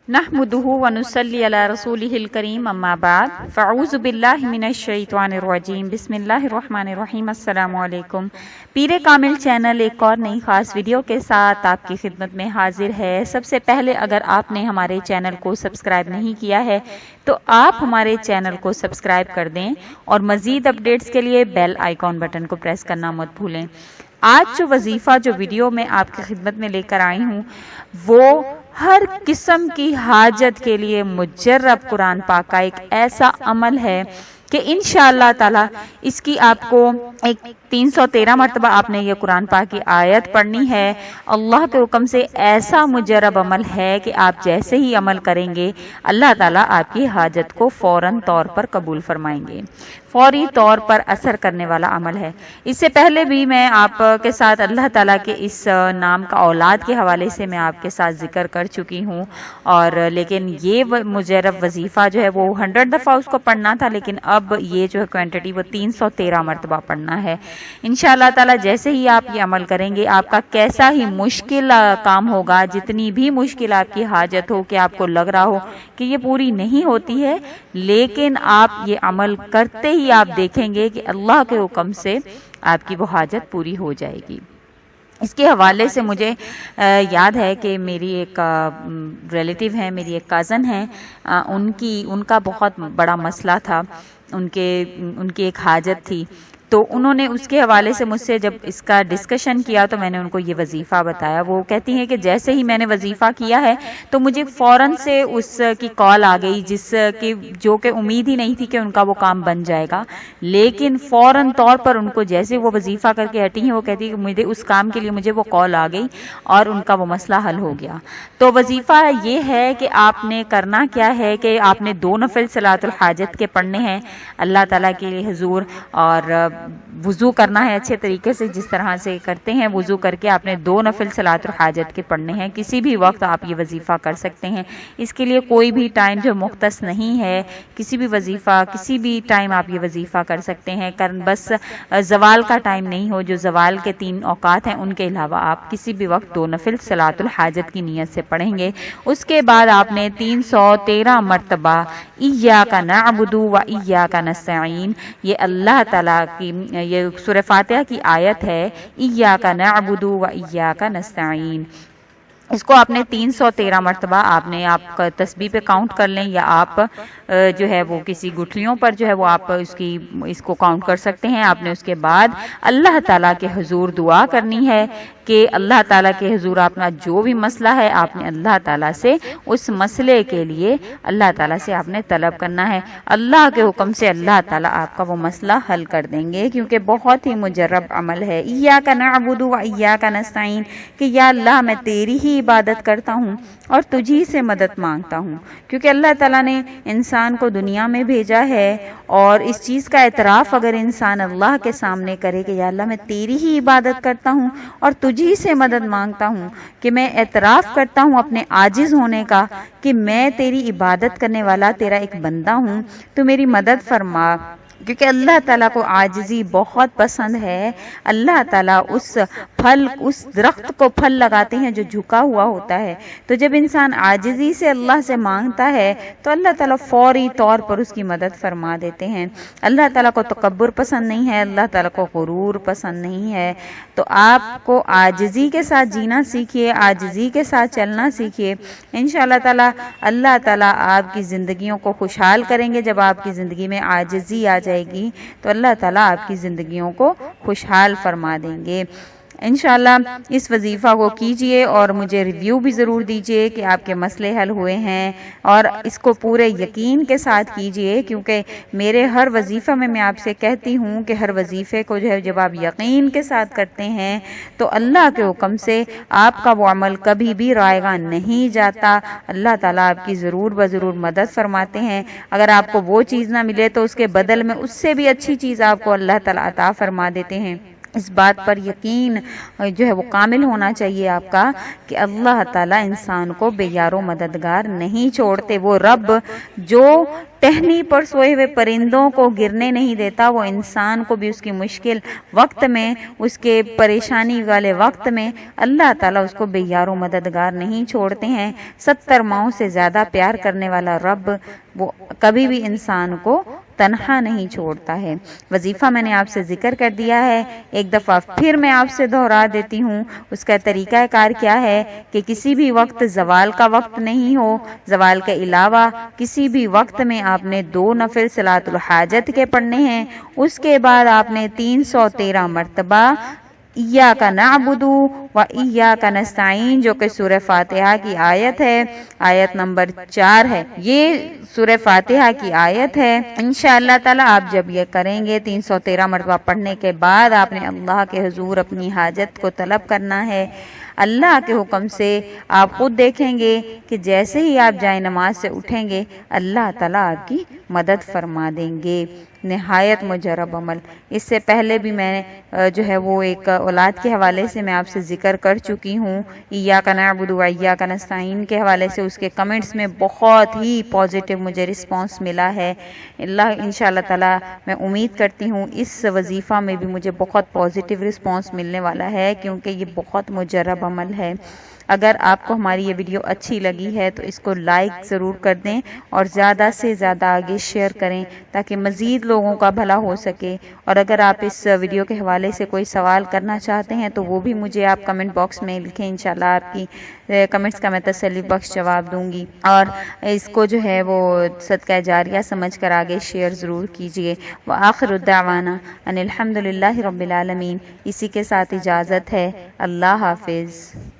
नहमुदुहु व नुसल्ली अला रसूलिहिल करीम अम्मा बाद फ़अऊज़ु बिल्लाहि मिनश शैतानिर रजीम बिस्मिल्लाहिर रहमानिर रहीम अस्सलामु अलैकुम। पीरे कामिल चैनल एक और नई खास वीडियो के साथ आपकी खिदमत में हाजिर है। सबसे पहले अगर आपने हमारे चैनल को सब्सक्राइब नहीं किया है तो आप हमारे चैनल को सब्सक्राइब कर दें और मज़ीद अपडेट्स के लिए बेल आइकॉन बटन को प्रेस करना मत भूलें। आज जो वजीफ़ा जो वीडियो में आपकी खिदमत में लेकर आई हूँ वो हर किस्म की हाजत के लिए मुजर्रब कुरान पाक का एक ऐसा अमल है कि इंशाअल्लाह ताला इसकी आपको एक 313 मरतबा आपने ये कुरान पाक की आयत पढ़नी है। अल्लाह के हुक्म से ऐसा मुजर्रब अमल है कि आप जैसे ही अमल करेंगे अल्लाह ताला आपकी हाजत को फौरन तौर पर कबूल फरमाएंगे। फौरी तौर पर असर करने वाला अमल है। इससे पहले भी मैं आपके साथ अल्लाह ताला के इस नाम का औलाद के हवाले से मैं आपके साथ जिक्र कर चुकी हूँ और लेकिन ये मुजर्रब वजीफ़ा जो है वो 100 दफ़ा उसको पढ़ना था, लेकिन अब ये जो है क्वांटिटी वो 313 मरतबा पढ़ना है। इंशाअल्लाह ताला जैसे ही आप ये अमल करेंगे आपका कैसा ही मुश्किल काम होगा, जितनी भी मुश्किल आपकी हाजत हो कि आपको लग रहा हो कि ये पूरी नहीं होती है, लेकिन आप ये अमल करते ही आप देखेंगे कि अल्लाह के हुक्म से आपकी वो हाजत पूरी हो जाएगी। इसके हवाले से मुझे याद है कि मेरी एक रिलेटिव है, मेरी एक कज़न है, उनका बहुत बड़ा मसला था, उनकी एक हाजत थी। तो उन्होंने उसके हवाले से मुझसे जब इसका डिस्कशन किया तो मैंने उनको ये वजीफ़ा बताया। वो कहती हैं कि जैसे ही मैंने वजीफ़ा किया है तो मुझे फ़ौरन से उसकी कॉल आ गई, जो कि उम्मीद ही नहीं थी कि उनका वो काम बन जाएगा, लेकिन फ़ौरन तौर पर उनको जैसे वो वजीफ़ा करके हटी हैं वो कहती है कि मुझे उस काम के लिए मुझे वो कॉल आ गई और उनका वो मसला हल हो गया। तो वजीफ़ा ये है कि आपने करना क्या है कि आपने 2 नफिल सलातुल हाजत के पढ़ने हैं अल्लाह ताला के लिए हुजूर, और वुज़ू करना है अच्छे तरीके से, जिस तरह से करते हैं वुज़ू करके आपने 2 नफिल सलातुल हाजत के पढ़ने हैं। किसी भी वक्त आप ये वजीफ़ा कर सकते हैं, इसके लिए कोई भी टाइम जो मुख्तस नहीं है, किसी भी वजीफ़ा किसी भी टाइम आप ये वजीफ़ा कर सकते हैं। बस ज़वाल का टाइम नहीं हो, जो ज़वाल के 3 औकात हैं उनके अलावा आप किसी भी वक्त 2 नफिल सलातुल हाजत की नीयत से पढ़ेंगे। उसके बाद आपने 313 मरतबा इय्याका नअबुदु व इय्याका नस्तईन, ये अल्लाह ताला की ये सूरह फातिहा की आयत है, इय्याका नअबुदु व इय्याका नस्तईन। इसको आपने 313 मरतबा आप तस्बीह पे काउंट कर लें, या आप जो है वो किसी गुठलियों पर जो है वो आप इसको काउंट कर सकते हैं। आपने उसके बाद अल्लाह ताला के हुजूर दुआ करनी है कि अल्लाह ताला के हुजूर अपना जो भी मसला है आपने अल्लाह ताला से उस मसले के लिए अल्लाह ताला से आपने तलब करना है। अल्लाह के हुक्म से अल्लाह ताला आपका वो मसला हल कर देंगे, क्योंकि बहुत ही मुजर्रब अमल है। इय्याका नअबुदु व इय्याका नस्तईन, कि या अल्लाह मैं तेरी ही इबादत करता हूँ और तुझी से मदद मांगता हूँ, क्योंकि अल्लाह ताला ने इंसान को दुनिया में भेजा है और इस चीज़ का एतराफ़ अगर इंसान अल्लाह के सामने करे कि या अल्लाह मैं तेरी ही इबादत करता हूँ और तुझी से मदद मांगता हूँ, कि मैं एतराफ़ करता हूँ अपने आजिज़ होने का कि मैं तेरी इबादत करने वाला तेरा एक बंदा हूँ, तो मेरी मदद फरमा, क्योंकि अल्लाह ताला को आजिज़ी बहुत पसंद है। अल्लाह ताला उस दरख्त को फल लगाते हैं जो झुका हुआ होता है। तो जब इंसान आजिज़ी से अल्लाह से मांगता है तो अल्लाह ताला फौरी तौर पर उसकी मदद फरमा देते हैं। अल्लाह ताला को तकब्बुर पसंद नहीं है, अल्लाह ताला को गुरूर पसंद नहीं है। तो आपको आजिज़ी के साथ जीना सीखिए, आजिज़ी के साथ चलना सीखिए। इंशाअल्लाह ताला अल्लाह ताला आपकी ज़िंदगियों को खुशहाल करेंगे। जब आपकी ज़िंदगी में आजिज़ी आ जाएगी तो अल्लाह ताला आपकी ज़िंदगियों को खुशहाल फरमा देंगे। इंशाअल्लाह इस वजीफ़ा को कीजिए और मुझे रिव्यू भी ज़रूर दीजिए कि आपके मसले हल हुए हैं, और इसको पूरे यकीन के साथ कीजिए, क्योंकि मेरे हर वजीफ़ा में मैं आपसे कहती हूँ कि हर वजीफ़े को जो है जब आप यकीन के साथ करते हैं तो अल्लाह के हुक्म से आपका वो अमल कभी भी रायगा नहीं जाता। अल्लाह ताला आपकी ज़रूर ब ज़रूर मदद फरमाते हैं। अगर आपको वो चीज़ ना मिले तो उसके बदल में उससे भी अच्छी चीज़ आपको अल्लाह ताला अता फरमा देते हैं। اس بات پر یقین جو ہے وہ کامل ہونا چاہیے آپ کا کہ اللہ تعالیٰ انسان کو بے یار و مددگار نہیں چھوڑتے۔ وہ رب جو ٹہنی پر سوئے ہوئے پرندوں کو گرنے نہیں دیتا، وہ انسان کو بھی اس کی مشکل وقت میں، اس کے پریشانی والے وقت میں اللہ تعالیٰ اس کو بے یار و مددگار نہیں چھوڑتے ہیں۔ 70 ماؤں سے زیادہ پیار کرنے والا رب وہ کبھی بھی انسان کو تنہا نہیں چھوڑتا ہے۔ وظیفہ میں نے آپ سے ذکر کر دیا ہے، ایک دفعہ پھر میں آپ سے دہرا دیتی ہوں۔ اس کا طریقہ کار کیا ہے کہ کسی بھی وقت زوال کا وقت نہیں ہو، زوال کے علاوہ کسی بھی وقت میں آپ نے 2 نفل صلاۃ الحاجت کے پڑھنے ہیں۔ اس کے بعد آپ نے 313 مرتبہ ایاک نعبد و ایاک نستعین، جو کہ سورہ فاتحہ کی آیت ہے، آیت نمبر 4 ہے، یہ سورہ فاتحہ کی آیت ہے۔ انشاءاللہ تعالی آپ جب یہ کریں گے 313 مرتبہ پڑھنے کے بعد آپ نے اللہ کے حضور اپنی حاجت کو طلب کرنا ہے۔ اللہ کے حکم سے آپ خود دیکھیں گے کہ جیسے ہی آپ جائے نماز سے اٹھیں گے اللہ تعالیٰ آپ کی مدد فرما دیں گے۔ نہایت مجرب عمل، اس سے پہلے بھی میں جو ہے وہ ایک اولاد کے حوالے سے میں آپ سے ذکر کر چکی ہوں، ایاک نعبد و ایاک نستعین کے حوالے سے، اس کے کمنٹس میں بہت ہی پازیٹیو مجھے رسپانس ملا ہے۔ انشاءاللہ تعالی میں امید کرتی ہوں اس وظیفہ میں بھی مجھے بہت پازیٹیو رسپانس ملنے والا ہے، کیونکہ یہ بہت مجرب عمل ہے۔ اگر آپ کو ہماری یہ ویڈیو اچھی لگی ہے تو اس کو لائک ضرور کر دیں اور زیادہ سے زیادہ آگے شیئر کریں تاکہ مزید لوگوں کا بھلا ہو سکے۔ اور اگر آپ اس ویڈیو کے حوالے سے کوئی سوال کرنا چاہتے ہیں تو وہ بھی مجھے آپ کمنٹ باکس میں لکھیں، انشاءاللہ آپ کی کمنٹس کا میں تسلی بخش جواب دوں گی۔ اور اس کو جو ہے وہ صدقہ جاریہ سمجھ کر آگے شیئر ضرور کیجیے۔ وآخر دعوانا ان الحمدللہ رب العالمین، اسی کے ساتھ اجازت ہے۔ اللہ حافظ۔